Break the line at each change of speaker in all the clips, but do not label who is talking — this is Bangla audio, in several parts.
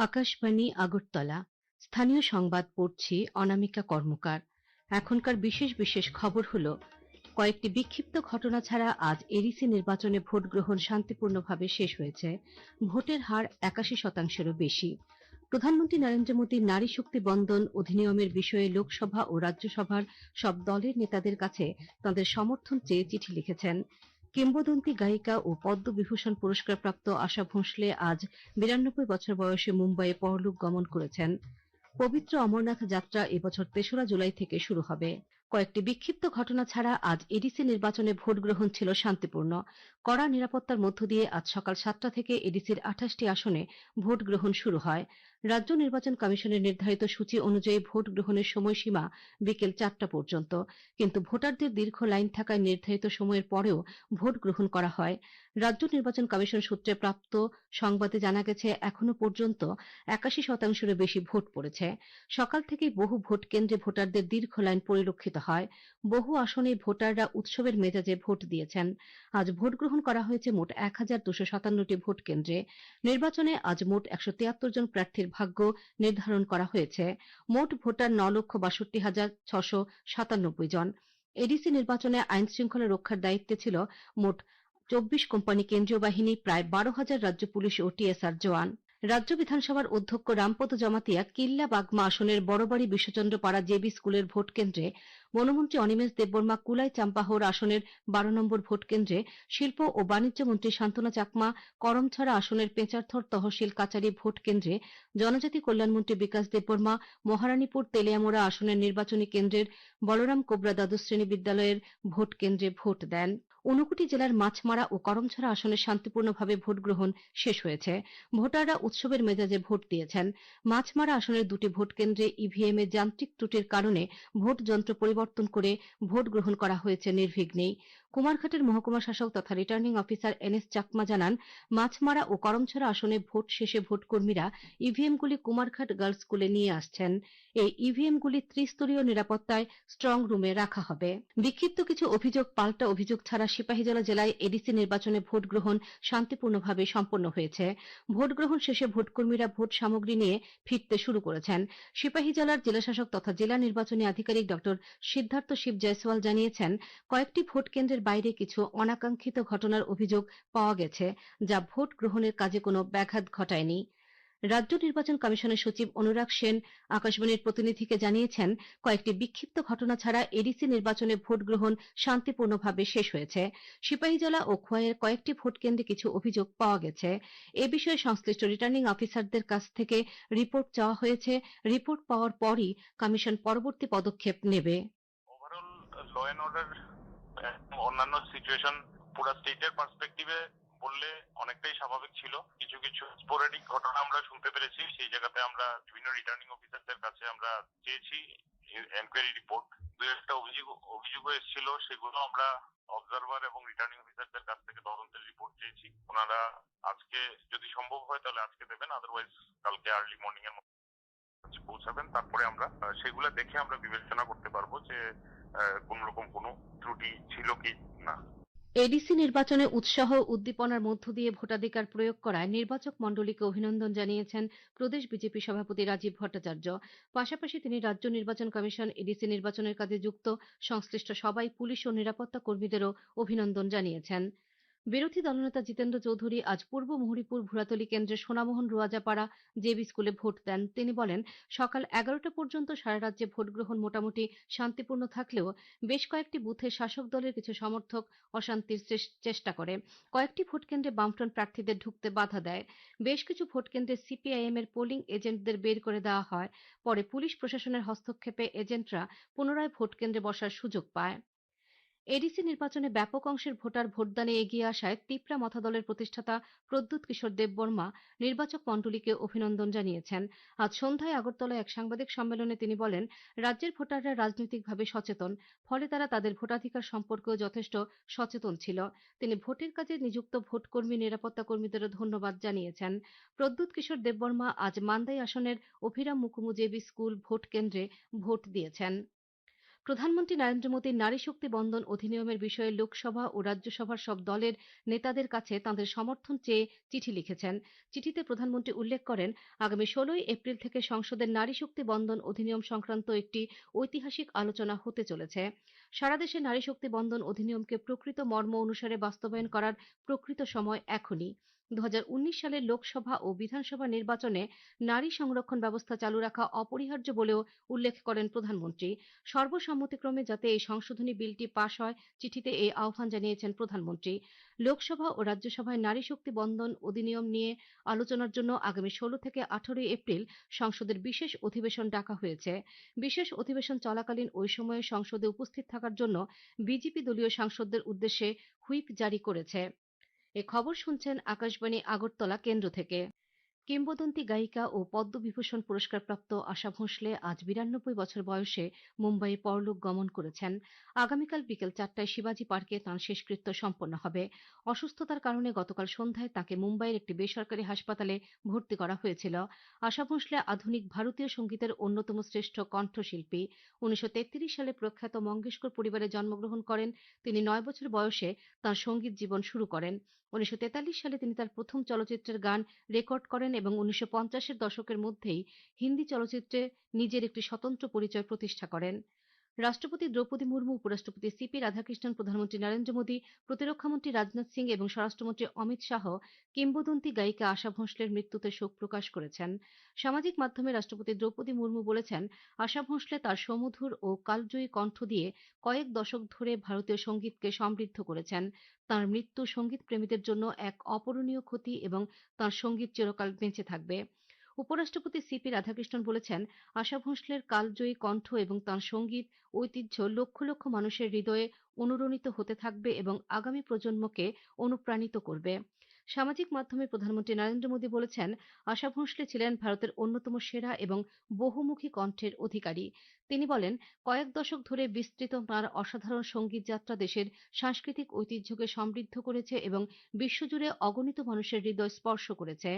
আকাশবাণী আগরতলা। স্থানীয় সংবাদ পড়ছি অনামিকা কর্মকার। এখনকার বিশেষ বিশেষ খবর হলো, কয়েকটি বিক্ষিপ্ত ঘটনা ছাড়া আজ এডিসি নির্বাচনে ভোট গ্রহণ শান্তিপূর্ণভাবে শেষ হয়েছে। ভোটের হার ৮১%-এরও বেশি। প্রধানমন্ত্রী নরেন্দ্র মোদী নারী শক্তি বন্দন অধিনিয়মের বিষয়ে লোকসভা ও রাজ্যসভার সব দলের নেতাদের কাছে তাঁদের সমর্থন চেয়ে চিঠি লিখেছেন। কিংবদন্তি গায়িকা ও পদ্মবিভূষণ পুরস্কারপ্রাপ্ত আশা ভোঁসলে আজ ৯২ বছর বয়সে মুম্বাইয়ে পরলোক গমন করেছেন। পবিত্র অমরনাথ যাত্রা এবছর ৩রা জুলাই থেকে শুরু হবে। কয়েকটি বিক্ষিপ্ত ঘটনা ছাড়া আজ এডিসি নির্বাচনে ভোট গ্রহণ ছিল শান্তিপূর্ণ। কড়া নিরাপত্তার মধ্য দিয়ে আজ সকাল ৭টা থেকে এডিসির ২৮টি আসনে ভোট গ্রহণ শুরু হয়। রাজ্য নির্বাচন কমিশনের নির্ধারিত সূচি অনুযায়ী ভোট গ্রহণের সময়সীমা বিকেল ৪টা পর্যন্ত, কিন্তু ভোটারদের দীর্ঘ লাইন থাকায় নির্ধারিত সময়ের পরেও ভোট গ্রহণ করা হয়। রাজ্য নির্বাচন কমিশন সূত্রে প্রাপ্ত সংবাদে জানা গেছে, এখনো পর্যন্ত ৮১%-এরও বেশি ভোট পড়েছে। সকাল থেকেই বহু ভোট কেন্দ্রে ভোটারদের দীর্ঘ লাইন পরিলক্ষিত হয়। বহু আসনে ভোটাররা উৎসবের মেজাজে ভোট দিয়েছেন। আজ ভোট গ্রহণ করা হয়েছে মোট ১,২৫৭টি ভোট কেন্দ্রে। নির্বাচনে আজ মোট ১৭৩ জন প্রার্থীর ভাগ্য নির্ধারণ করা হয়েছে। মোট ভোটার ৯,৬২,৬৯৭ জন। এডিসি নির্বাচনে আইন শৃঙ্খলা রক্ষার দায়িত্বে ছিল মোট ২৪ কোম্পানি কেন্দ্রীয় বাহিনী, প্রায় ১২,০০০ রাজ্য পুলিশ ও টিএসআর জওয়ান। রাজ্য বিধানসভার অধ্যক্ষ রামপদ জমাতিয়া কিল্লা বাগমা আসনের বড়বাড়ি বিশ্বচন্দ্র পাড়া জেবি স্কুলের ভোট কেন্দ্রে, বনমন্ত্রী অনিমেষ দেববর্মা কুলাই চাম্পাহর আসনের ১২ নম্বর ভোট কেন্দ্রে, শিল্প ও বাণিজ্য মন্ত্রী শান্তনা চাকমা করমছড়া আসনের পেঁচারথর তহসিল কাচারি ভোট কেন্দ্রে, জনজাতি কল্যাণমন্ত্রী বিকাশ দেববর্মা মহারানীপুর তেলিয়ামোড়া আসনের নির্বাচনী কেন্দ্রের বলরাম কোবরা দ্বাদশ শ্রেণী বিদ্যালয়ের ভোট কেন্দ্রে ভোট দেন। ঊনকোটি জেলার মাছমারা ও করমছড়া আসনে শান্তিপূর্ণভাবে ভোট গ্রহণ শেষ হয়েছে। ভোটাররা উৎসবের মেজাজে ভোট দিয়েছেন। মাছমারা আসনের ২টি ভোট কেন্দ্রে ইভিএম এ যান্ত্রিক ত্রুটির কারণে ভোট যন্ত্র পরিবর্তন করে ভোট গ্রহণ করা হয়েছে নির্বিঘ্নেই। কুমারঘাটের মহকুমা শাসক তথা রিটার্নিং অফিসার এনএস চাকমা জানান, মাছমারা ও করমছড়া আসনে ভোট শেষে ভোটকর্মীরা ইভিএমগুলি কুমারঘাট গার্লস স্কুলে নিয়ে আসছেন। এই ইভিএমগুলি ত্রিস্তরীয় নিরাপত্তায় স্ট্রং রুমে রাখা হবে। বিক্ষিপ্ত কিছু অভিযোগ পাল্টা অভিযোগ ছাড়া সিপাহীজলা জেলায় এডিসি নির্বাচনে ভোট গ্রহণ শান্তিপূর্ণভাবে সম্পন্ন হয়েছে। ভোট গ্রহণ শেষে ভোটকর্মীরা ভোট সামগ্রী নিয়ে ফিরতে শুরু করেছেন। সিপাহীজলার জেলাশাসক তথা জেলা নির্বাচনী আধিকারিক ড সিদ্ধার্থ শিব জয়সওয়াল জানিয়েছেন, কয়েকটি ভোট কেন্দ্রের বাইরে কিছু অনাকাঙ্ক্ষিত ঘটনার অভিযোগ পাওয়া গেছে, যা ভোট গ্রহণের কাজে কোনো ব্যাঘাত ঘটায়নি। রাজ্য নির্বাচন কমিশনের সচিব অনুরাগ সেন আকাশবাণীর প্রতিনিধিকে জানিয়েছেন, কয়েকটি বিক্ষিপ্ত ঘটনা ছাড়া এডিসি নির্বাচনে ভোট গ্রহণ শান্তিপূর্ণভাবে শেষ হয়েছে। সিপাহীজলা ও খোয়াইয়ের কয়েকটি ভোট কেন্দ্রে কিছু অভিযোগ পাওয়া গেছে। এ বিষয়ে সংশ্লিষ্ট রিটার্নিং অফিসারদের কাছ থেকে রিপোর্ট চাওয়া হয়েছে। রিপোর্ট পাওয়ার পরই কমিশন পরবর্তী পদক্ষেপ নেবে।
ওভারঅল ল এন্ড অর্ডার অন্যান্য সিচুয়েশন পুরো স্টেটের পার্সপেক্টিভে বললে অনেকটাই স্বাভাবিক ছিল। কিছু কিছু স্পোরেডিক ঘটনা আমরা শুনতে পেরেছি, সেই জায়গাতে আমরা বিভিন্ন রিটার্নিং অফিসারদের কাছে আমরা চেয়েছি এনকোয়ারি রিপোর্ট। দু একটা অভিযোগ এসেছিল, সেগুলো আমরা অবজারভার এবং রিটার্নিং অফিসারদের কাছ থেকে তদন্তের রিপোর্ট চেয়েছি। ওনারা আজকে যদি সম্ভব হয় তাহলে আজকে দেবেন, আদারওয়াইজ কালকে আর্লি মর্নিং এর মধ্যে পৌঁছাবেন। তারপরে আমরা সেগুলো দেখে আমরা বিবেচনা করতে পারবো যে কোন রকম কোনো ত্রুটি ছিল কি না।
এডিসি নির্বাচনে উৎসাহ উদ্দীপনার মধ্য দিয়ে ভোটাধিকার প্রয়োগ করায় নির্বাচক মণ্ডলীকে অভিনন্দন জানিয়েছেন প্রদেশ বিজেপি সভাপতি রাজীব ভট্টাচার্য। পাশাপাশি তিনি রাজ্য নির্বাচন কমিশন এডিসি নির্বাচনের কাজে যুক্ত সংশ্লিষ্ট সবাই পুলিশ ও নিরাপত্তা কর্মীদেরও অভিনন্দন জানিয়েছেন। বিরোধী দলনেতা জিতেন্দ্র চৌধুরী আজ পূর্ব মুহুরীপুর ভুরাতলী কেন্দ্রের সোনামোহন রোয়াজাপাড়া জেবি স্কুলে ভোট দেন। তিনি বলেন, সকাল ১১টা পর্যন্ত সারা রাজ্যে ভোট গ্রহণ মোটামুটি শান্তিপূর্ণ থাকলেও বেশ কয়েকটি বুথে শাসক দলের কিছু সমর্থক অশান্তির চেষ্টা করে। কয়েকটি ভোট কেন্দ্রে বামফ্রন্ট প্রার্থীদের ঢুকতে বাধা দেয়। বেশ কিছু ভোট কেন্দ্রে সিপিআইএম এর পোলিং এজেন্টদের বের করে দেওয়া হয়। পরে পুলিশ প্রশাসনের হস্তক্ষেপে এজেন্টরা পুনরায় ভোট কেন্দ্রে বসার সুযোগ পায়। এডিসি নির্বাচনে ব্যাপক অংশের ভোটার ভোটদানে এগিয়ে আসায় তিপ্রা মথা দলের প্রতিষ্ঠাতা প্রদ্যুৎ কিশোর দেববর্মা নির্বাচক মণ্ডলীকে অভিনন্দন জানিয়েছেন। আজ সন্ধ্যায় আগরতলায় এক সাংবাদিক সম্মেলনে তিনি বলেন, রাজ্যের ভোটাররা রাজনৈতিকভাবে সচেতন, ফলে তারা তাদের ভোটাধিকার সম্পর্কেও যথেষ্ট সচেতন ছিল। তিনি ভোটের কাজে নিযুক্ত ভোটকর্মী নিরাপত্তা কর্মীদেরও ধন্যবাদ জানিয়েছেন। প্রদ্যুৎ কিশোর দেববর্মা আজ মান্দাই আসনের অভিরাম মুকুমু জেবি স্কুল ভোট কেন্দ্রে ভোট দিয়েছেন। প্রধানমন্ত্রী নরেন্দ্র মোদীর নারী শক্তি বন্দন অধিনিয়মের বিষয়ে লোকসভা ও রাজ্যসভার সব দলের নেতাদের কাছে তাঁদের সমর্থন চেয়ে চিঠি লিখেছেন। চিঠিতে প্রধানমন্ত্রী উল্লেখ করেন, আগামী 16ই এপ্রিল থেকে সংসদের নারী শক্তি বন্দন অধিনিয়ম সংক্রান্ত একটি ঐতিহাসিক আলোচনা হতে চলেছে। সারা দেশে নারী শক্তি বন্দন অধিনিয়মকে প্রকৃত মর্ম অনুসারে বাস্তবায়ন করার প্রকৃত সময় এখনই। 2019 সালের লোকসভা ও বিধানসভা নির্বাচনে নারী সংরক্ষণ ব্যবস্থা চালু রাখা অপরিহার্য বলেও উল্লেখ করেন প্রধানমন্ত্রী। সর্বসম্মতিক্রমে যাতে এই সংশোধনী বিলটি পাশ হয়, চিঠিতে এই আহ্বান জানিয়েছেন প্রধানমন্ত্রী। লোকসভা ও রাজ্যসভায় নারী শক্তি বন্দন অধিনিয়ম নিয়ে আলোচনার জন্য আগামী 16 থেকে 18 এপ্রিল সংসদের বিশেষ অধিবেশন ডাকা হয়েছে। বিশেষ অধিবেশন চলাকালীন ওই সময়ে সংসদে উপস্থিত থাকার জন্য বিজেপি দলীয় সাংসদদের উদ্দেশ্যে হুইপ জারি করেছে। এ খবর শুনছেন আকাশবাণী আগরতলা কেন্দ্র থেকে। কিংবদন্তি গায়িকা ও পদ্মবিভূষণ পুরস্কারপ্রাপ্ত আশা ভোঁসলে আজ 92 বছর বয়সে মুম্বাইয়ে পরলোক গমন করেছেন। আগামীকাল বিকেল 4টায় শিবাজি পার্কে তাঁর শেষকৃত্য সম্পন্ন হবে। অসুস্থতার কারণে গতকাল সন্ধ্যায় তাঁকে মুম্বাইয়ের একটি বেসরকারি হাসপাতালে ভর্তি করা হয়েছিল। আশা ভোঁসলে আধুনিক ভারতীয় সঙ্গীতের অন্যতম শ্রেষ্ঠ কণ্ঠশিল্পী। 1933 সালে প্রখ্যাত মঙ্গেশকর পরিবারে জন্মগ্রহণ করেন। তিনি 9 বছর বয়সে তাঁর সঙ্গীত জীবন শুরু করেন। 1943 সালে তিনি তার প্রথম চলচ্চিত্রের গান রেকর্ড করেন এবং 1950-এর দশকের মধ্যেই হিন্দি চলচ্চিত্রে নিজের একটি স্বতন্ত্র পরিচয় প্রতিষ্ঠা করেন। রাষ্ট্রপতি দ্রৌপদী মুর্মু, উপরাষ্ট্রপতি সিপি রাধাকৃষ্ণন, প্রধানমন্ত্রী নরেন্দ্র মোদী, প্রতিরক্ষামন্ত্রী রাজনাথ সিং এবং স্বরাষ্ট্রমন্ত্রী অমিত শাহ কিংবদন্তি গায়িকা আশা ভোঁসলের মৃত্যুতে শোক প্রকাশ করেছেন। সামাজিক মাধ্যমে রাষ্ট্রপতি দ্রৌপদী মুর্মু বলেছেন, আশা ভোঁসলে তার সুমধুর ও কালজয়ী কণ্ঠ দিয়ে কয়েক দশক ধরে ভারতীয় সঙ্গীতকে সমৃদ্ধ করেছেন। তাঁর মৃত্যু সঙ্গীত প্রেমীদের জন্য এক অপূরণীয় ক্ষতি এবং তাঁর সঙ্গীত চিরকাল বেঁচে থাকবে। উপরাষ্ট্রপতি সিপি রাধাকৃষ্ণন বলেছেন, আশা ভোঁসলের কালজয়ী কণ্ঠ এবং তাঁর সঙ্গীত ঐতিহ্য লক্ষ লক্ষ মানুষের হৃদয়ে অনুরণিত হতে থাকবে এবং আগামী প্রজন্মকে অনুপ্রাণিত করবে। সামাজিক মাধ্যমে প্রধানমন্ত্রী নরেন্দ্র মোদী বলেছেন, আশা ভোঁসলে ছিলেন ভারতের অন্যতম সেরা এবং বহুমুখী কণ্ঠের অধিকারী। তিনি বলেন, কয়েক দশক ধরে বিস্তৃত তাঁর অসাধারণ সঙ্গীত যাত্রা দেশের সাংস্কৃতিক ঐতিহ্যকে সমৃদ্ধ করেছে এবং বিশ্বজুড়ে অগণিত মানুষের হৃদয় স্পর্শ করেছে।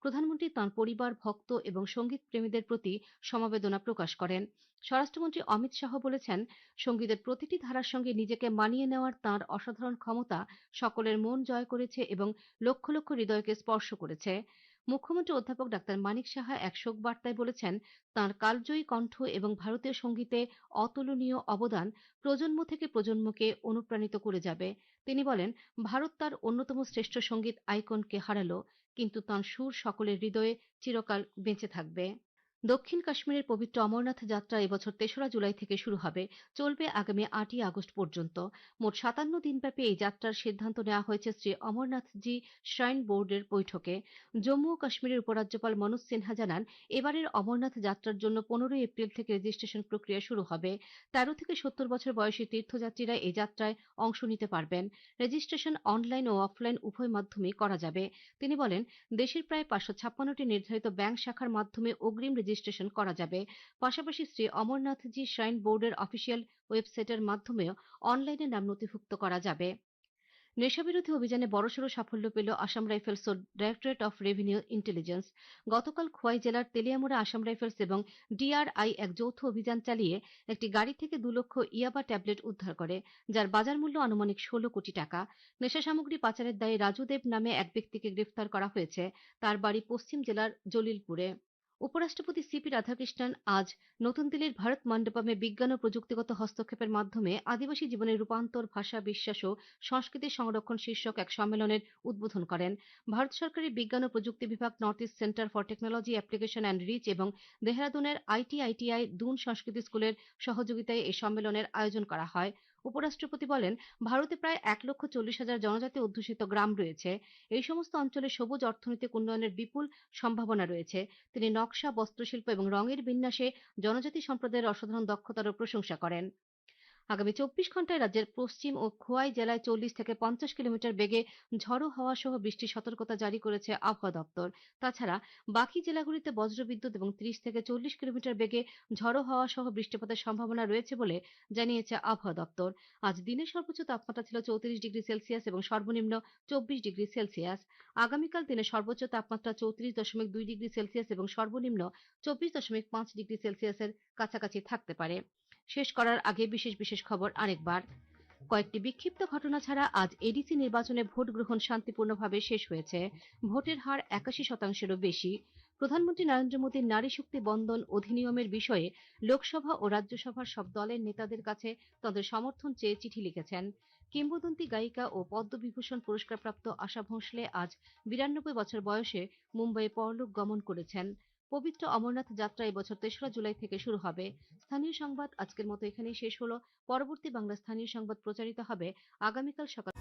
প্রধানমন্ত্রী তাঁর পরিবার, ভক্ত এবং সঙ্গীত প্রেমীদের প্রতি সমবেদনা প্রকাশ করেন। স্বরাষ্ট্রমন্ত্রী অমিত শাহ বলেছেন, সঙ্গীতের প্রতিটি ধারার সঙ্গে নিজেকে মানিয়ে নেওয়ার তাঁর অসাধারণ ক্ষমতা সকলের মন জয় করেছে এবং লক্ষ লক্ষ হৃদয়কে স্পর্শ করেছে। মুখ্যমন্ত্রী অধ্যাপক ডাক্তার মানিক সাহা এক শোক বার্তায় বলেছেন, তাঁর কালজয়ী কণ্ঠ এবং ভারতীয় সঙ্গীতে অতুলনীয় অবদান প্রজন্ম থেকে প্রজন্মকে অনুপ্রাণিত করে যাবে। তিনি বলেন, ভারত তার অন্যতম শ্রেষ্ঠ সঙ্গীত আইকনকে হারালো, কিন্তু তাঁর সুর সকলের হৃদয়ে চিরকাল বেঁচে থাকবে। দক্ষিণ কাশ্মীরের পবিত্র অমরনাথ যাত্রা এবছর 3রা জুলাই থেকে শুরু হবে, চলবে আগামী 8ই আগস্ট পর্যন্ত। মোট 57 দিনব্যাপী এই যাত্রার সিদ্ধান্ত নেওয়া হয়েছে শ্রী অমরনাথজি শ্রাইন বোর্ডের বৈঠকে। জম্মু ও কাশ্মীরের উপরাজ্যপাল মনোজ সিনহা জানান, এবারের অমরনাথ যাত্রার জন্য 15 এপ্রিল থেকে রেজিস্ট্রেশন প্রক্রিয়া শুরু হবে। 13 থেকে 70 বছর বয়সী তীর্থযাত্রীরা এই যাত্রায় অংশ নিতে পারবেন। রেজিস্ট্রেশন অনলাইন ও অফলাইন উভয় মাধ্যমেই করা যাবে। তিনি বলেন, দেশের প্রায় 556টি নির্ধারিত ব্যাংক শাখার মাধ্যমে অগ্রিম রেজিস্ট্রেশন করা যাবে। পাশাপাশি শ্রী অমরনাথজি শ্রাইন বোর্ডের অফিসিয়াল ওয়েবসাইটের মাধ্যমেও অনলাইনে নাম নথিভুক্ত করা যাবে। নেশাবিরোধী অভিযানে বড়সড় সাফল্য পেল আসাম রাইফেলস ও ডাইরেক্টরেট অফ রেভিনিউ ইন্টেলিজেন্স। গতকাল খোয়াই জেলার তেলিয়ামুড়া আসাম রাইফেলস এবং ডিআরআই এক যৌথ অভিযান চালিয়ে একটি গাড়ি থেকে 2 লক্ষ ইয়াবা ট্যাবলেট উদ্ধার করে, যার বাজার মূল্য আনুমানিক 16 কোটি টাকা। নেশা সামগ্রী পাচারের দায়ে রাজু দেব নামে এক ব্যক্তিকে গ্রেফতার করা হয়েছে। তার বাড়ি পশ্চিম জেলার জলিলপুরে। উপরাষ্ট্রপতি সিপি রাধাকৃষ্ণন আজ নতুন দিল্লির ভারত মণ্ডপমে বিজ্ঞান ও প্রযুক্তিগত হস্তক্ষেপের মাধ্যমে আদিবাসী জীবনের রূপান্তর, ভাষা, বিশ্বাস ও সংস্কৃতি সংরক্ষণ শীর্ষক এক সম্মেলনের উদ্বোধন করেন। ভারত সরকারের বিজ্ঞান ও প্রযুক্তি বিভাগ, North East Centre for Technology Application and Reach এবং দেহরাদুনের আইটিআই দুন সংস্কৃতি স্কুলের সহযোগিতায় এই সম্মেলনের আয়োজন করা হয়। উপরাষ্ট্রপতি বলেন, ভারতে প্রায় 1,40,000 জনজাতি অধ্যুষিত গ্রাম রয়েছে। এই সমস্ত অঞ্চলে সবুজ অর্থনৈতিক উন্নয়নের বিপুল সম্ভাবনা রয়েছে। তিনি নকশা, বস্ত্রশিল্প এবং রঙের বিন্যাসে জনজাতি সম্প্রদায়ের অসাধারণ দক্ষতারও প্রশংসা করেন। আগামী 24 ঘন্টায় রাজ্যের পশ্চিম ও খোয়াই জেলায় 40 থেকে 50 কিলোমিটার বেগে ঝড়ো হাওয়া সহ বৃষ্টির সতর্কতা জারি করেছে আবহাওয়া দপ্তর। তাছাড়া বাকি জেলাগুলিতে বজ্রবিদ্যুৎ এবং 30 থেকে 40 কিলোমিটার বেগে ঝড়ো হাওয়া সহ বৃষ্টিপাতের সম্ভাবনা রয়েছে বলে জানিয়েছে আবহাওয়া দপ্তর। আজ দিনের সর্বোচ্চ তাপমাত্রা ছিল 34 ডিগ্রি সেলসিয়াস এবং সর্বনিম্ন 24 ডিগ্রি সেলসিয়াস। আগামীকাল দিনের সর্বোচ্চ তাপমাত্রা 34.2 ডিগ্রি সেলসিয়াস এবং সর্বনিম্ন 24.5 ডিগ্রি সেলসিয়াসের কাছাকাছি থাকতে পারে। শেষ করার আগে বিশেষ খবর আরেকবার। কয়েকটি বিক্ষিপ্ত ঘটনা ছাড়া আজ এডিসি নির্বাচনে ভোট গ্রহণ শান্তিপূর্ণভাবে শেষ হয়েছে। ভোটের হার ৮১%-এরও বেশি। প্রধানমন্ত্রী নরেন্দ্র মোদীর নারী শক্তি বন্দন অধিনিয়মের বিষয়ে লোকসভা ও রাজ্যসভার সব দলের নেতাদের কাছে তাদের সমর্থন চেয়ে চিঠি লিখেছেন। কিংবদন্তি গায়িকা ও পদ্মবিভূষণ পুরস্কারপ্রাপ্ত আশা ভোঁসলে আজ ৯২ বছর বয়সে মুম্বাইয়ে পরলোক গমন করেছেন। পবিত্র অমরনাথ যাত্রা এবছর ৩রা জুলাই থেকে শুরু হবে। স্থানীয় সংবাদ আজকের মতো এখানেই শেষ হলো। পরবর্তী বাংলা স্থানীয় সংবাদ প্রচারিত হবে আগামীকাল সকাল